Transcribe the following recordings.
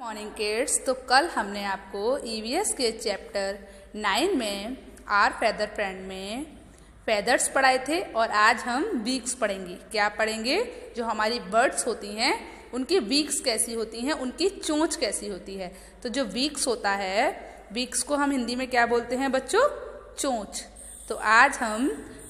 Morning kids. तो कल हमने आपको ईवीएस के चैप्टर 9 में आर फेदर फ्रेंड में फेदर्स पढ़ाए थे और आज हम वीक्स पढ़ेंगे। क्या पढ़ेंगे? जो हमारी बर्ड्स होती हैं उनकी वीक्स कैसी होती हैं, उनकी चोंच कैसी होती है। तो जो वीक्स होता है, वीक्स को हम हिंदी में क्या बोलते हैं बच्चों? चोंच। तो आज हम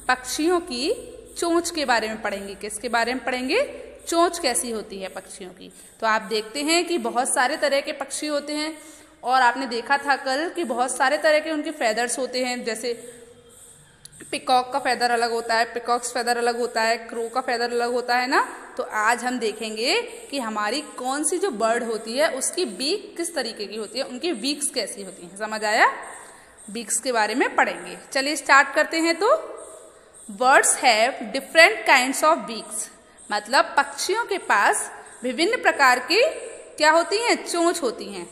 पक्षियों की चोंच के बारे में पढ़ेंगे। किसके बारे में पढ़ेंगे? चोंच कैसी होती है पक्षियों की। तो आप देखते हैं कि बहुत सारे तरह के पक्षी होते हैं और आपने देखा था कल कि बहुत सारे तरह के उनके फेदर्स होते हैं। जैसे पिकॉक का फेदर अलग होता है, पिकॉक्स फेदर अलग होता है, क्रो का फेदर अलग होता है ना। तो आज हम देखेंगे कि हमारी कौन सी जो बर्ड होती है उसकी बीक किस तरीके की होती है, उनकी वीक्स कैसी होती हैं। समझ आया? बीक्स के बारे में पढ़ेंगे। चलिए स्टार्ट करते हैं। तो birds have different kinds of beaks, मतलब पक्षियों के पास विभिन्न प्रकार की क्या होती हैं? चोंच होती हैं।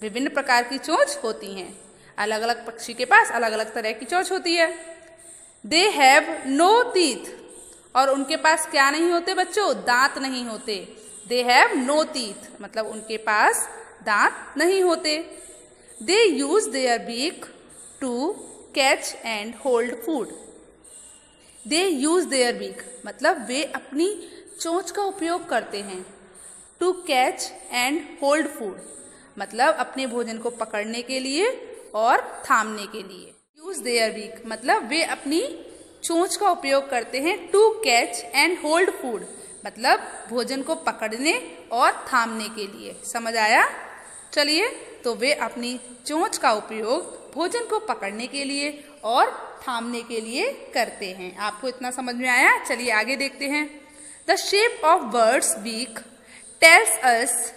विभिन्न प्रकार की चोंच होती हैं। अलग अलग पक्षी के पास अलग अलग तरह की चोंच होती है। दे हैव नो टीथ, और उनके पास क्या नहीं होते बच्चों? दांत नहीं होते। दे हैव नो टीथ, मतलब उनके पास दांत नहीं होते। They use their beak to catch and hold food. They use their beak, मतलब वे अपनी चोंच का उपयोग करते हैं। To catch and hold food, मतलब अपने भोजन को पकड़ने के लिए और थामने के लिए। यूज देयर बीक, मतलब वे अपनी चोंच का उपयोग करते हैं। To catch and hold food, मतलब भोजन को पकड़ने और थामने के लिए। समझ आया? चलिए, तो वे अपनी चोंच का उपयोग भोजन को पकड़ने के लिए और थामने के लिए करते हैं। आपको इतना समझ में आया? चलिए आगे देखते हैं। The shape of birds beak tells us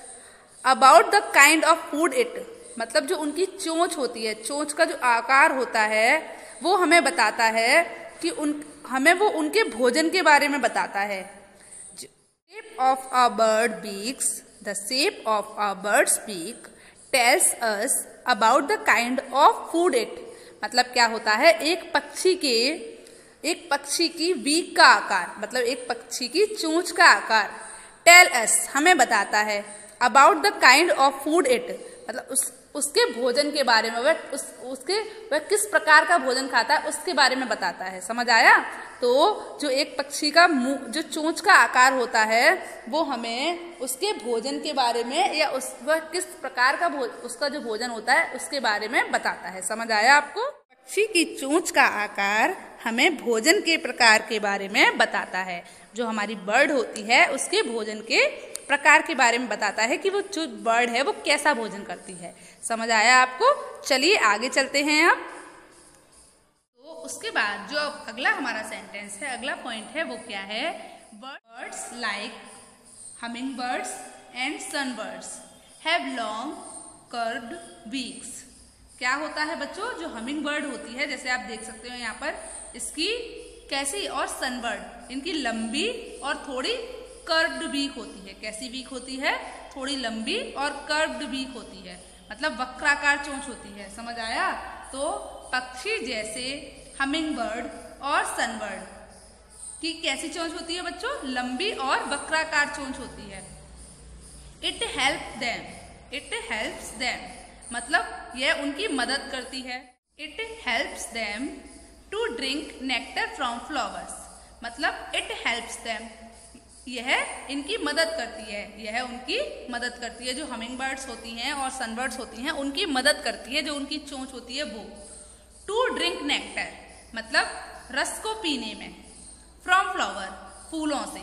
about the kind of food it, मतलब जो उनकी चोंच होती है, चोंच का जो आकार होता है वो हमें बताता है कि हमें वो उनके भोजन के बारे में बताता है। Shape of a bird beaks, the shape of a birds beak tells us about the kind of food it, मतलब क्या होता है? एक पक्षी की बीक का आकार, मतलब एक पक्षी की चोंच का आकार। टेल अस, हमें बताता है। About the kind of food it, मतलब उसके भोजन के बारे में, वह किस प्रकार का भोजन खाता है उसके बारे में बताता है। समझ आया? तो जो एक पक्षी का मुंह, जो चोंच का आकार होता है, वो हमें उसके भोजन के बारे में या वह किस प्रकार का उसका जो भोजन होता है उसके बारे में बताता है। समझ आया आपको? पक्षी की चोंच का आकार हमें भोजन के प्रकार के बारे में बताता है। जो हमारी बर्ड होती है उसके भोजन के प्रकार के बारे में बताता है कि वो जो बर्ड है वो कैसा भोजन करती है। समझ आया आपको? चलिए आगे चलते हैं अब। तो उसके बाद जो अगला हमारा सेंटेंस है, अगला पॉइंट है, वो क्या है? Birds like humming birds and sunbirds have long curved beaks. क्या होता है बच्चों? जो हमिंग बर्ड होती है, जैसे आप देख सकते हो यहाँ पर, इसकी कैसी, और सनबर्ड, इनकी लंबी और थोड़ी कर्व्ड बीक होती है। कैसी बीक होती है? थोड़ी लंबी और कर्व्ड बीक होती है, मतलब वक्राकार चोंच होती है। समझ आया? तो पक्षी जैसे हमिंग बर्ड और सनबर्ड की कैसी चोंच होती है बच्चों? लंबी और वक्राकार चोंच होती है। इट हेल्प्स देम, मतलब यह उनकी मदद करती है। It helps them to drink nectar from flowers, मतलब इट हेल्प्स देम, यह इनकी मदद करती है, यह उनकी मदद करती है। जो हमिंग बर्ड्स होती हैं और सनबर्ड्स होती हैं उनकी मदद करती है, जो उनकी चोंच होती है वो। टू ड्रिंक नेक्टर, मतलब रस को पीने में। फ्रॉम फ्लावर, फूलों से,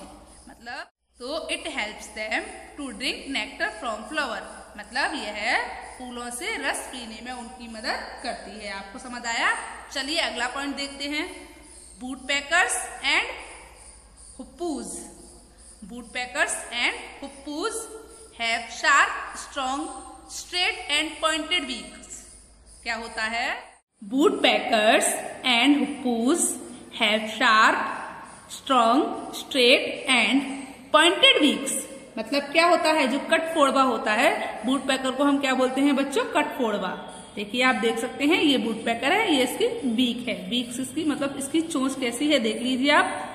मतलब तो it helps them to drink nectar from flower, मतलब यह फूलों से रस पीने में उनकी मदद करती है। आपको समझ आया? चलिए अगला पॉइंट देखते हैं। Woodpeckers and hoopoes. Woodpeckers and hoopoes have sharp, strong, straight and pointed beaks. क्या होता है? Woodpeckers and hoopoes have sharp, strong, straight and pointed beaks, मतलब क्या होता है? जो कटफोड़वा होता है, वुडपेकर को हम क्या बोलते हैं बच्चों? कटफोड़वा। देखिए आप देख सकते हैं, ये वुडपेकर है, ये इसकी बीक है। बीक्स इसकी, मतलब इसकी चोंच कैसी है देख लीजिए आप।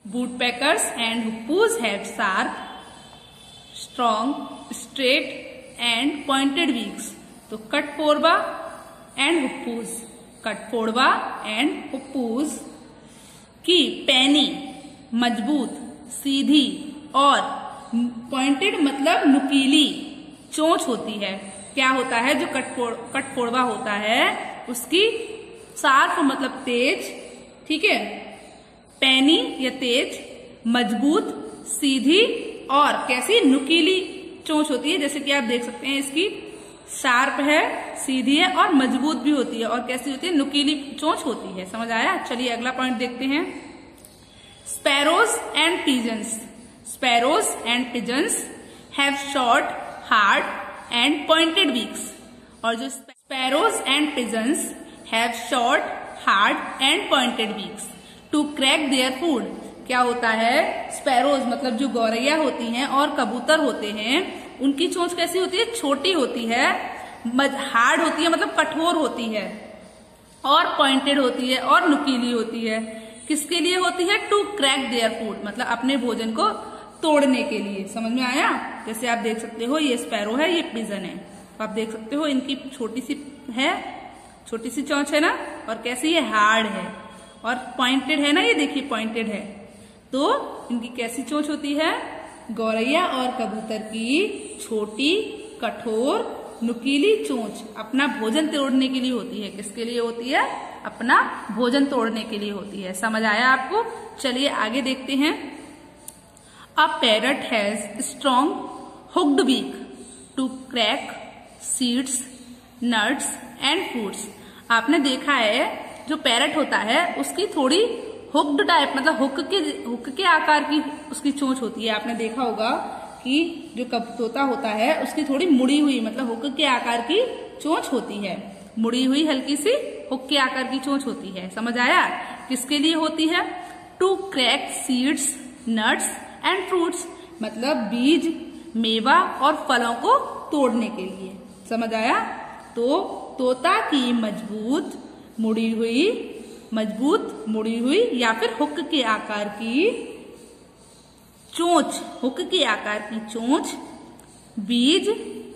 Woodpeckers and hoopoes have sharp, strong, straight and pointed beaks. तो कठफोड़वा एंड हुप्पूस, कठफोड़वा एंड हुप्पूस की पैनी, मजबूत, सीधी और पॉइंटेड मतलब नुकीली चोंच होती है। क्या होता है, जो कठफोड़वा होता है उसकी शार्प मतलब तेज, ठीक है, पैनी या तेज, मजबूत, सीधी और कैसी नुकीली चोंच होती है। जैसे कि आप देख सकते हैं इसकी शार्प है, सीधी है और मजबूत भी होती है। और कैसी होती है, नुकीली चोंच होती है। समझ आया। चलिए अगला पॉइंट देखते हैं। Sparrows and pigeons, sparrows and pigeons have short, hard and pointed beaks. और जो sparrows and pigeons have short, hard and pointed beaks to crack their food. क्या होता है, स्पैरोज मतलब जो गौरैया होती हैं और कबूतर होते हैं, उनकी चोंच कैसी होती है, छोटी होती है, हार्ड होती है मतलब कठोर होती है, और पॉइंटेड होती है और नुकीली होती है। किसके लिए होती है, टू क्रैक देयर फूड मतलब अपने भोजन को तोड़ने के लिए। समझ में आया। जैसे आप देख सकते हो ये स्पैरो है, ये पिजन है, तो आप देख सकते हो इनकी छोटी सी चोंच है ना, और कैसी है, हार्ड है और पॉइंटेड है ना, ये देखिए पॉइंटेड है। तो इनकी कैसी चोंच होती है, गौरैया और कबूतर की छोटी, कठोर, नुकीली चोंच अपना भोजन तोड़ने के लिए होती है। किसके लिए होती है, अपना भोजन तोड़ने के लिए होती है। समझ आया आपको। चलिए आगे देखते हैं। A parrot has strong hooked beak to crack seeds, nuts and fruits. आपने देखा है जो पैरट होता है उसकी थोड़ी हुक्ड टाइप मतलब हुक के आकार की उसकी चोंच होती है। आपने देखा होगा कि जो तोता होता है उसकी थोड़ी मुड़ी हुई मतलब हुक के आकार की चोंच होती है, मुड़ी हुई हल्की सी हुक के आकार की चोंच होती है। समझ आया। किसके लिए होती है, to crack seeds, nuts and fruits मतलब बीज, मेवा और फलों को तोड़ने के लिए। समझ आया। तो तोता की मजबूत मुड़ी हुई या फिर हुक के आकार की चोंच, हुक के आकार की चोंच बीज,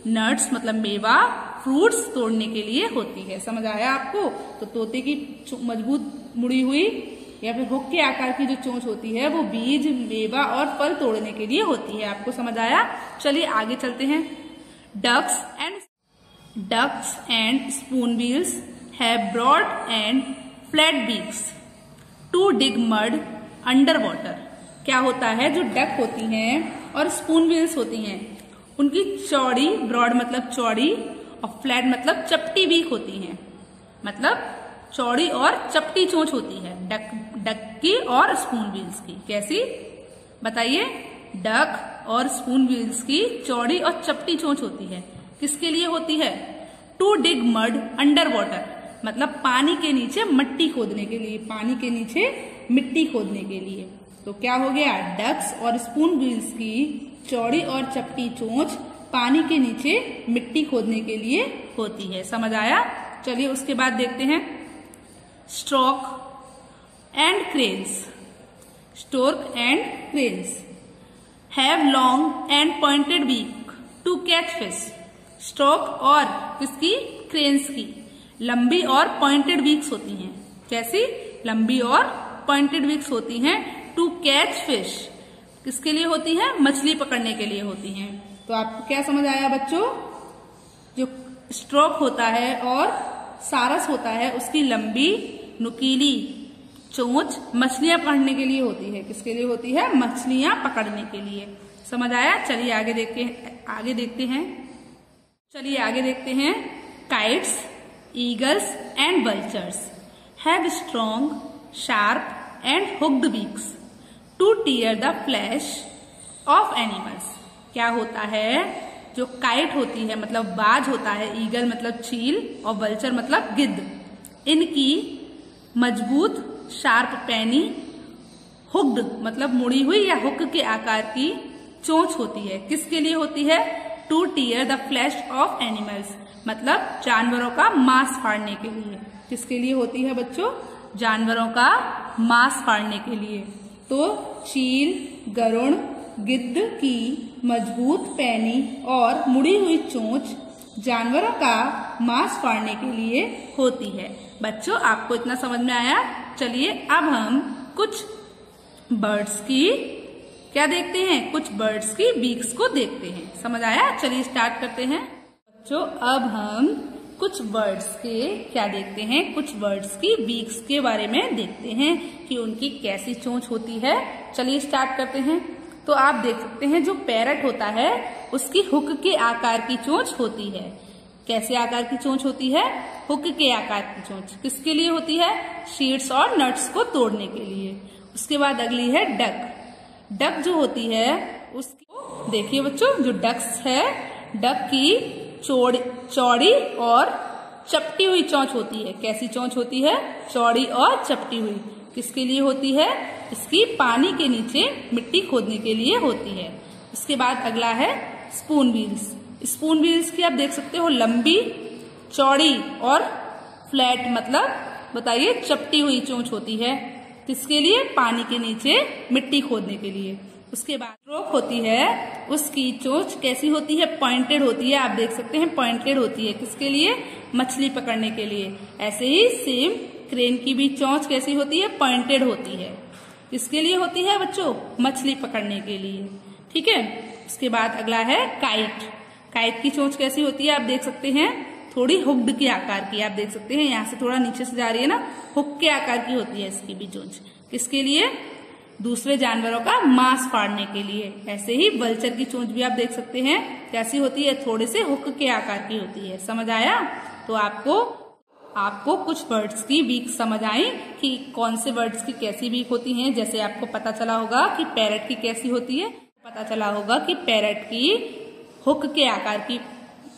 नट्स मतलब मेवा, फ्रूट्स तोड़ने के लिए होती है। समझ आया आपको। तो तोते की मजबूत मुड़ी हुई या फिर हुक के आकार की जो चोंच होती है वो बीज, मेवा और फल तोड़ने के लिए होती है। आपको समझ आया। चलिए आगे चलते हैं। Ducks and spoonbills have broad and flat beaks to dig mud under water. क्या होता है, जो डक होती हैं और स्पूनबिल्स होती हैं उनकी चौड़ी, ब्रॉड मतलब चौड़ी और फ्लैट मतलब चपटी बीक होती हैं, मतलब चौड़ी और चपटी चोंच होती है डक की और स्पूनबिल्स की। कैसी बताइए, डक और स्पूनबिल्स की चौड़ी और चपटी चोंच होती है। किसके लिए होती है, to dig mud under water मतलब पानी के नीचे मिट्टी खोदने के लिए, पानी के नीचे मिट्टी खोदने के लिए। तो क्या हो गया, डक्स और स्पूनबिल्स की चौड़ी और चपटी चोंच पानी के नीचे मिट्टी खोदने के लिए होती है। समझ आया। चलिए उसके बाद देखते हैं। Storks and cranes have long and pointed beak to catch fish. Stork और किसकी, क्रेन्स की लंबी और पॉइंटेड बीक्स होती हैं। कैसी, लंबी और पॉइंटेड बीक्स होती हैं टू कैच फिश। किसके लिए होती है, मछली पकड़ने के लिए होती हैं। तो आपको क्या समझ आया बच्चों, जो स्ट्रोक होता है और सारस होता है उसकी लंबी नुकीली चोंच मछलियां पकड़ने के लिए होती है। किसके लिए होती है, मछलियां पकड़ने के लिए। समझ आया। चलिए आगे देखते हैं। Kites, eagles and vultures have strong, sharp and hooked beaks two tier the flash of animals. क्या होता है, जो काइट होती है मतलब बाज होता है, ईगल मतलब चील और वल्चर मतलब गिद्ध, इनकी मजबूत, शार्प पैनी, हुक्ड मतलब मुड़ी हुई या हुक के आकार की चोंच होती है। किसके लिए होती है, two tier the flash of animals मतलब जानवरों का मांस फाड़ने के लिए। किसके लिए होती है बच्चों, जानवरों का मांस फाड़ने के लिए। तो चील, गरुड़, गिद्ध की मजबूत पैनी और मुड़ी हुई चोंच जानवरों का मांस फाड़ने के लिए होती है। बच्चों, आपको इतना समझ में आया? चलिए अब हम कुछ बर्ड्स की क्या देखते हैं, कुछ बर्ड्स की बीक्स को देखते हैं। समझ आया? चलिए स्टार्ट करते हैं। बच्चों, अब हम कुछ बर्ड्स के क्या देखते हैं, कुछ बर्ड्स की बीक्स के बारे में देखते हैं कि उनकी कैसी चोंच होती है। चलिए स्टार्ट करते हैं। तो आप देख सकते हैं जो पैरट होता है उसकी हुक के आकार की चोंच होती है। कैसे आकार की चोंच होती है? हुक के आकार की चोंच। किसके लिए होती है? सीड्स और नट्स को तोड़ने के लिए। उसके बाद अगली है डक। डक जो होती है उसकी देखिए बच्चों, जो डक्स है, डक की चौड़ी और चपटी हुई चोंच होती है। कैसी चोंच होती है? चौड़ी और चपटी हुई। किसके लिए होती है? इसकी पानी के नीचे मिट्टी खोदने के लिए होती है। उसके बाद अगला है स्पून बील्स। स्पून बील्स की आप देख सकते हो लंबी, चौड़ी और फ्लैट, मतलब बताइए चपटी हुई चोंच होती है। किसके लिए? पानी के नीचे मिट्टी खोदने के लिए। उसके बाद स्ट्रोक होती है, उसकी चोंच कैसी होती है? पॉइंटेड होती है। आप देख सकते हैं पॉइंटेड होती है। किसके लिए? मछली पकड़ने के लिए। ऐसे ही सेम क्रेन की भी चोंच कैसी होती है? पॉइंटेड होती है। किसके लिए होती है बच्चों? मछली पकड़ने के लिए। ठीक है। उसके बाद अगला है काइट। काइट की चोंच कैसी होती है? आप देख सकते हैं थोड़ी हुक्ड के आकार की। आप देख सकते हैं यहाँ से थोड़ा नीचे से जा रही है ना, हुक के आकार की होती है इसकी भी चोंच। किसके लिए? दूसरे जानवरों का मांस फाड़ने के लिए। ऐसे ही वल्चर की चोंच भी आप देख सकते हैं कैसी होती है? थोड़े से हुक के आकार की होती है। समझ आया? तो आपको कुछ बर्ड्स की बीक समझ आई कि कौन से बर्ड्स की कैसी बीक होती हैं। जैसे आपको पता चला होगा कि पैरट की कैसी होती है, पता चला होगा कि पैरट की हुक के आकार की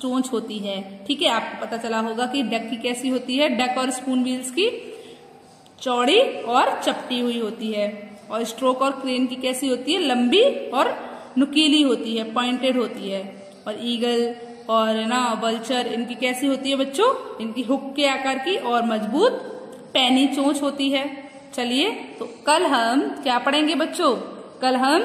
चोंच होती है। ठीक है। आपको पता चला होगा कि डक की कैसी होती है, डक और स्पून बील्स की चौड़ी और चपटी हुई होती है। और स्ट्रोक और क्रेन की कैसी होती है? लंबी और नुकीली होती है, पॉइंटेड होती है। और ईगल और वल्चर, इनकी कैसी होती है बच्चों? इनकी हुक के आकार की और मजबूत पैनी चोंच होती है। चलिए, तो कल हम क्या पढ़ेंगे बच्चों? कल हम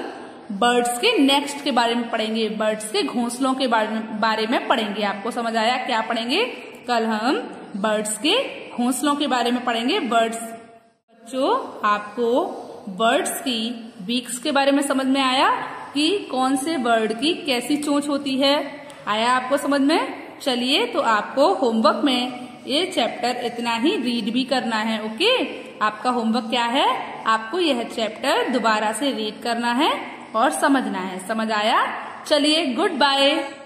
बर्ड्स के नेक्स्ट के बारे में पढ़ेंगे, बर्ड्स के घोंसलों के बारे में पढ़ेंगे। आपको समझ आया? क्या पढ़ेंगे? कल हम बर्ड्स के घोंसलों के बारे में पढ़ेंगे। बच्चों, आपको बर्ड्स की बीक्स के बारे में समझ में आया कि कौन से बर्ड की कैसी चोंच होती है? आया आपको समझ में? चलिए, तो आपको होमवर्क में ये चैप्टर इतना ही रीड भी करना है। ओके। आपका होमवर्क क्या है? आपको यह चैप्टर दोबारा से रीड करना है और समझना है। समझ आया? चलिए, गुड बाय।